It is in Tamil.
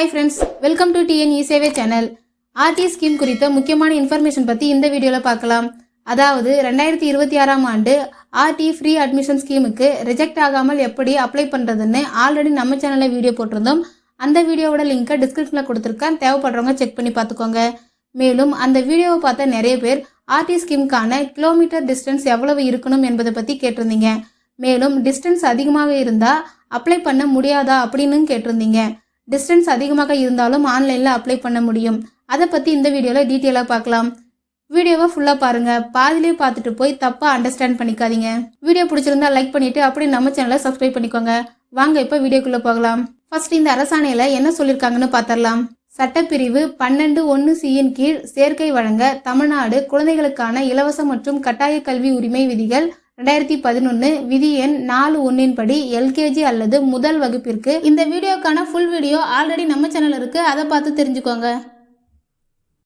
Hi friends, welcome to TN இ-சேவை சேனல். ஆர்டி ஸ்கீம் குறித்த முக்கியமான இன்ஃபர்மேஷன் பற்றி இந்த வீடியோவில் பார்க்கலாம். அதாவது 2026ஆம் ஆண்டு ஆர்டி ஃப்ரீ அட்மிஷன் ஸ்கீமுக்கு ரிஜெக்ட் ஆகாமல் எப்படி அப்ளை பண்ணுறதுன்னு ஆல்ரெடி நம்ம சேனலில் வீடியோ போட்டிருந்தோம். அந்த வீடியோவோட லிங்க்கை டிஸ்கிரிப்ஷனில் கொடுத்துருக்கேன், தேவைப்படுறவங்க செக் பண்ணி பார்த்துக்கோங்க. மேலும் அந்த வீடியோவை பார்த்த நிறைய பேர் ஆர்டி ஸ்கீமுக்கான கிலோமீட்டர் டிஸ்டன்ஸ் எவ்வளவு இருக்கணும் என்பதை பற்றி கேட்டிருந்தீங்க. மேலும் டிஸ்டன்ஸ் அதிகமாக இருந்தால் அப்ளை பண்ண முடியாதா அப்படின்னு கேட்டிருந்தீங்க. டிஸ்டன்ஸ் அதிகமாக இருந்தாலும் ஆன்லைனில் அப்ளை பண்ண முடியும். அதை பற்றி இந்த வீடியோவில் டீட்டெயிலாக பார்க்கலாம். வீடியோவை ஃபுல்லாக பாருங்கள். பாதிலே பார்த்துட்டு போய் தப்பாக அண்டர்ஸ்டாண்ட் பண்ணிக்காதீங்க. வீடியோ பிடிச்சிருந்தா லைக் பண்ணிவிட்டு அப்படியே நம்ம சேனலை சப்ஸ்கிரைப் பண்ணிக்கோங்க. வாங்க இப்போ வீடியோக்குள்ளே போகலாம். ஃபர்ஸ்ட் இந்த அரசாணையில் என்ன சொல்லியிருக்காங்கன்னு பார்த்துடலாம். சட்டப்பிரிவு 12(1)(c)ன் கீழ் சேர்க்கை வழங்க தமிழ்நாடு குழந்தைகளுக்கான இலவச மற்றும் கட்டாய கல்வி உரிமை விதிகள் 2011 விதி எண் 4(1)ன் படி எல்கேஜி அல்லது முதல் வகுப்பிற்கு இந்த வீடியோக்கான ஃபுல் வீடியோ ஆல்ரெடி நம்ம சேனல் இருக்கு, அதை பார்த்து தெரிஞ்சுக்கோங்க.